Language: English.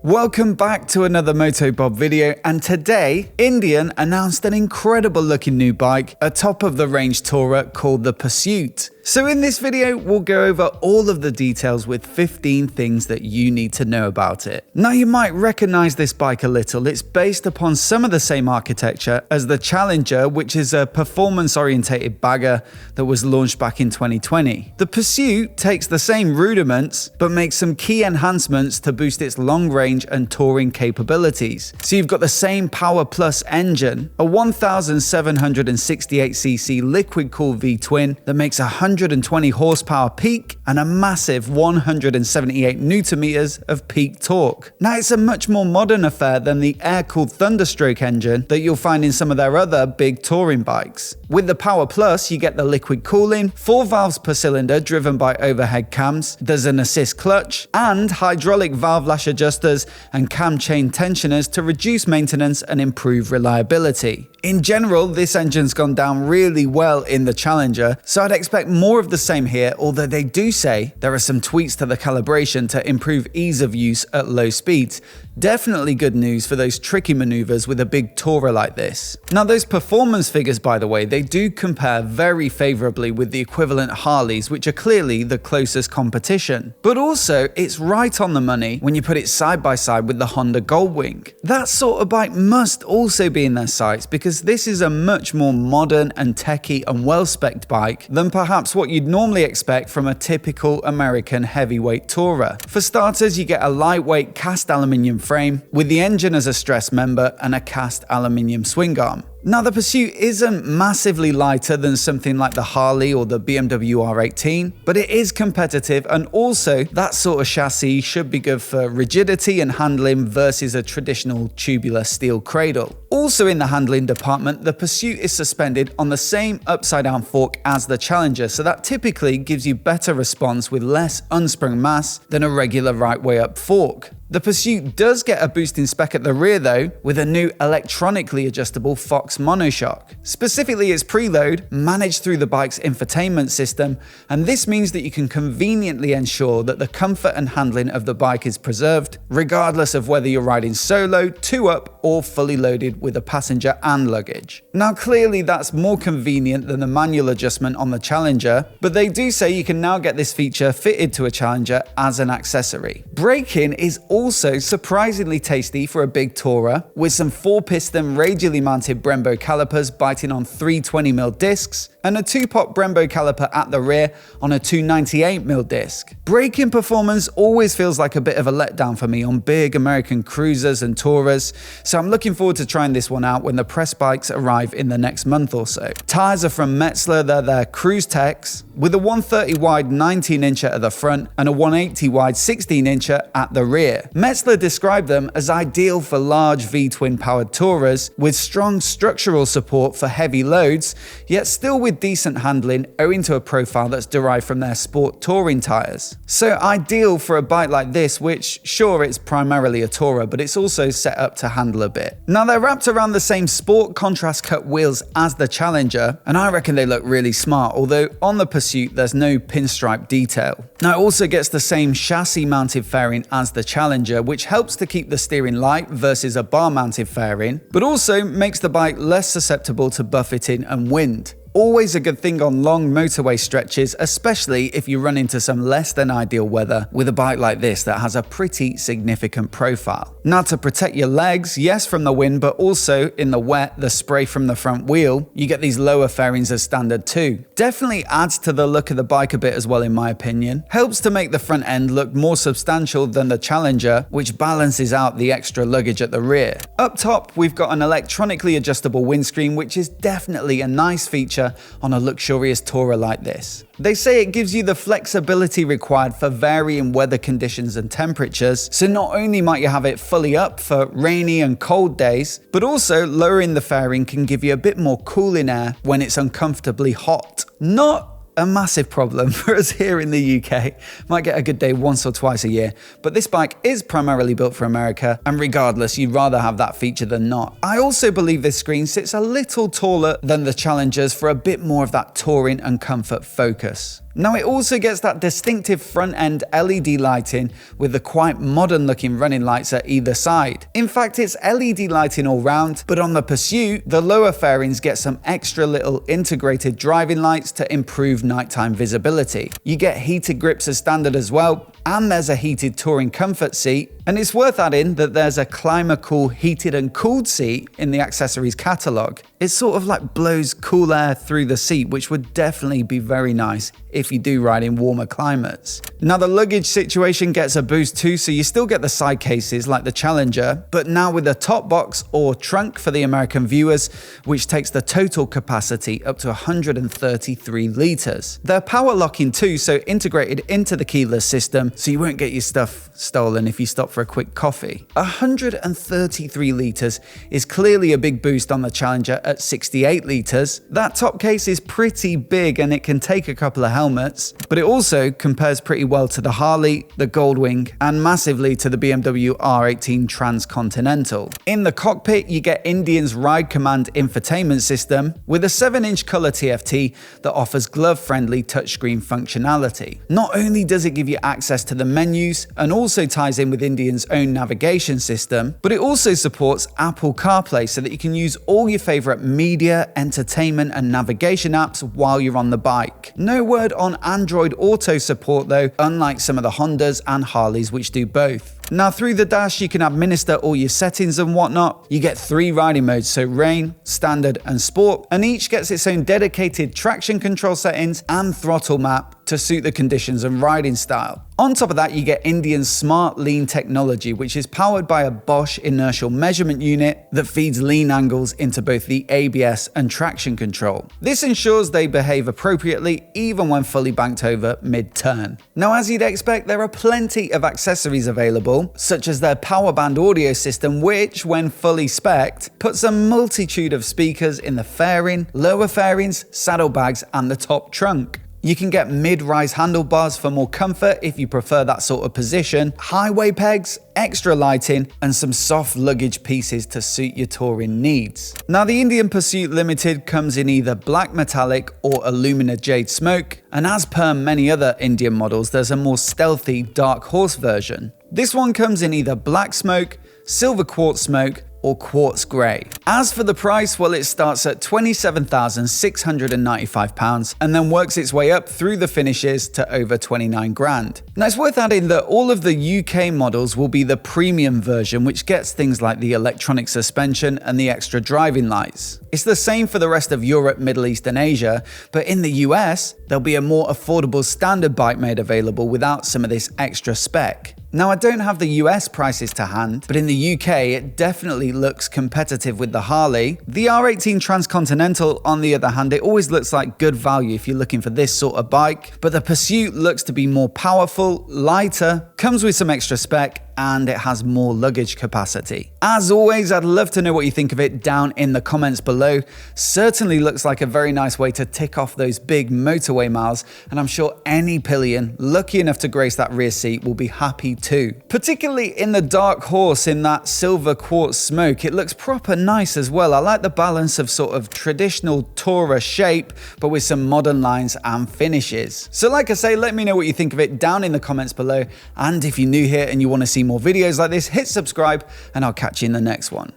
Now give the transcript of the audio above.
Welcome back to another MOTOBOB video, and today Indian announced an incredible looking new bike, a top of the range tourer called the Pursuit. So in this video we'll go over all of the details with 15 things that you need to know about it. Now you might recognize this bike a little. It's based upon some of the same architecture as the Challenger, which is a performance orientated bagger that was launched back in 2020. The Pursuit takes the same rudiments but makes some key enhancements to boost its long range and touring capabilities. So you've got the same Power Plus engine, a 1768cc liquid cooled V-twin that makes 120 horsepower peak and a massive 178 newton meters of peak torque. Now it's a much more modern affair than the air-cooled Thunderstroke engine that you'll find in some of their other big touring bikes. With the Power Plus you get the liquid cooling, 4 valves per cylinder driven by overhead cams, there's an assist clutch, and hydraulic valve lash adjusters and cam chain tensioners to reduce maintenance and improve reliability. In general, this engine's gone down really well in the Challenger, so I'd expect more of the same here, although they do say there are some tweaks to the calibration to improve ease of use at low speeds. Definitely good news for those tricky maneuvers with a big tourer like this. Now those performance figures, by the way, they do compare very favorably with the equivalent Harleys, which are clearly the closest competition. But also, it's right on the money when you put it side by side with the Honda GOLDWING. That sort of bike must also be in their sights because this is a much more modern and techy and well-spec'd bike than perhaps what you'd normally expect from a typical American heavyweight tourer. For starters, you get a lightweight cast aluminium frame with the engine as a stress member and a cast aluminium swing arm. Now the Pursuit isn't massively lighter than something like the Harley or the BMW R18, but it is competitive, and also that sort of chassis should be good for rigidity and handling versus a traditional tubular steel cradle. Also in the handling department, the Pursuit is suspended on the same upside down fork as the Challenger, so that typically gives you better response with less unsprung mass than a regular right way up fork. The Pursuit does get a boost in spec at the rear though, with a new electronically adjustable Fox monoshock. Specifically its preload, managed through the bike's infotainment system, and this means that you can conveniently ensure that the comfort and handling of the bike is preserved, regardless of whether you're riding solo, 2-up, or fully loaded with a passenger and luggage. Now clearly that's more convenient than the manual adjustment on the Challenger, but they do say you can now get this feature fitted to a Challenger as an accessory. Braking is also surprisingly tasty for a big tourer, with some 4-piston radially mounted Brembo calipers biting on 320mm discs and a 2-pot Brembo caliper at the rear on a 298mm disc. Braking performance always feels like a bit of a letdown for me on big American cruisers and tourers, so I'm looking forward to trying this one out when the press bikes arrive in the next month or so. Tyres are from Metzeler, they're their Cruise Techs, with a 130 wide 19-incher at the front and a 180 wide 16-incher at the rear. Metzeler described them as ideal for large V-twin powered tourers with strong structural support for heavy loads, yet still with decent handling owing to a profile that's derived from their sport touring tyres. So ideal for a bike like this, which sure it's primarily a tourer, but it's also set up to handle a bit. Now they're wrapped around the same sport contrast cut wheels as the Challenger, and I reckon they look really smart, although on the Pursuit there's no pinstripe detail. Now it also gets the same chassis mounted fairing as the Challenger, which helps to keep the steering light versus a bar mounted fairing, but also makes the bike less susceptible to buffeting and wind. Always a good thing on long motorway stretches, especially if you run into some less than ideal weather with a bike like this that has a pretty significant profile. Now to protect your legs, yes from the wind, but also in the wet, the spray from the front wheel, you get these lower fairings as standard too. Definitely adds to the look of the bike a bit as well in my opinion. Helps to make the front end look more substantial than the Challenger, which balances out the extra luggage at the rear. Up top we've got an electronically adjustable windscreen, which is definitely a nice feature on a luxurious tourer like this. They say it gives you the flexibility required for varying weather conditions and temperatures, so not only might you have it fully up for rainy and cold days, but also lowering the fairing can give you a bit more cooling air when it's uncomfortably hot. Not a massive problem for us here in the UK. Might get a good day once or twice a year, but this bike is primarily built for America, and regardless, you'd rather have that feature than not. I also believe this screen sits a little taller than the Challengers for a bit more of that touring and comfort focus. Now it also gets that distinctive front end LED lighting with the quite modern looking running lights at either side. In fact, it's LED lighting all round, but on the Pursuit, the lower fairings get some extra little integrated driving lights to improve nighttime visibility. You get heated grips as standard as well, and there's a heated touring comfort seat. And it's worth adding that there's a ClimaCool heated and cooled seat in the accessories catalogue. It sort of like blows cool air through the seat, which would definitely be very nice if you do ride in warmer climates. Now the luggage situation gets a boost too, so you still get the side cases like the Challenger, but now with a top box or trunk for the American viewers, which takes the total capacity up to 133 litres. They're power locking too, so integrated into the keyless system, so you won't get your stuff stolen if you stop for a quick coffee. 133 litres is clearly a big boost on the Challenger at 68 litres. That top case is pretty big and it can take a couple of helmets, but it also compares pretty well to the Harley, the Goldwing, and massively to the BMW R18 Transcontinental. In the cockpit, you get Indian's Ride Command infotainment system with a 7-inch color TFT that offers glove-friendly touchscreen functionality. Not only does it give you access to the menus and also ties in with Indian's own navigation system, but it also supports Apple CarPlay so that you can use all your favorite media, entertainment, and navigation apps while you're on the bike. No word on Android Auto support though, unlike some of the Hondas and Harleys which do both. Now through the dash you can administer all your settings and whatnot. You get 3 riding modes, so Rain, Standard and Sport, and each gets its own dedicated traction control settings and throttle map to suit the conditions and riding style. On top of that, you get Indian's Smart Lean technology, which is powered by a Bosch inertial measurement unit that feeds lean angles into both the ABS and traction control. This ensures they behave appropriately even when fully banked over mid-turn. Now as you'd expect, there are plenty of accessories available, such as their power band audio system, which when fully spec'd puts a multitude of speakers in the fairing, lower fairings, saddlebags and the top trunk. You can get mid-rise handlebars for more comfort if you prefer that sort of position, highway pegs, extra lighting, and some soft luggage pieces to suit your touring needs. Now the Indian Pursuit Limited comes in either black metallic or alumina jade smoke, and as per many other Indian models, there's a more stealthy dark horse version. This one comes in either black smoke, silver quartz smoke, or quartz grey. As for the price, well, it starts at £27,695 and then works its way up through the finishes to over 29 grand. Now it's worth adding that all of the UK models will be the premium version, which gets things like the electronic suspension and the extra driving lights. It's the same for the rest of Europe, Middle East and Asia, but in the US, there'll be a more affordable standard bike made available without some of this extra spec. Now I don't have the US prices to hand, but in the UK it definitely looks competitive with the Harley. The R18 Transcontinental, on the other hand, it always looks like good value if you're looking for this sort of bike, but the Pursuit looks to be more powerful, lighter, comes with some extra spec, and it has more luggage capacity. As always, I'd love to know what you think of it down in the comments below. Certainly looks like a very nice way to tick off those big motorway miles, and I'm sure any pillion lucky enough to grace that rear seat will be happy too. Particularly in the dark horse in that silver quartz smoke, it looks proper nice as well. I like the balance of sort of traditional tourer shape, but with some modern lines and finishes. So like I say, let me know what you think of it down in the comments below, and if you're new here and you want to see more videos like this, hit subscribe and I'll catch you in the next one.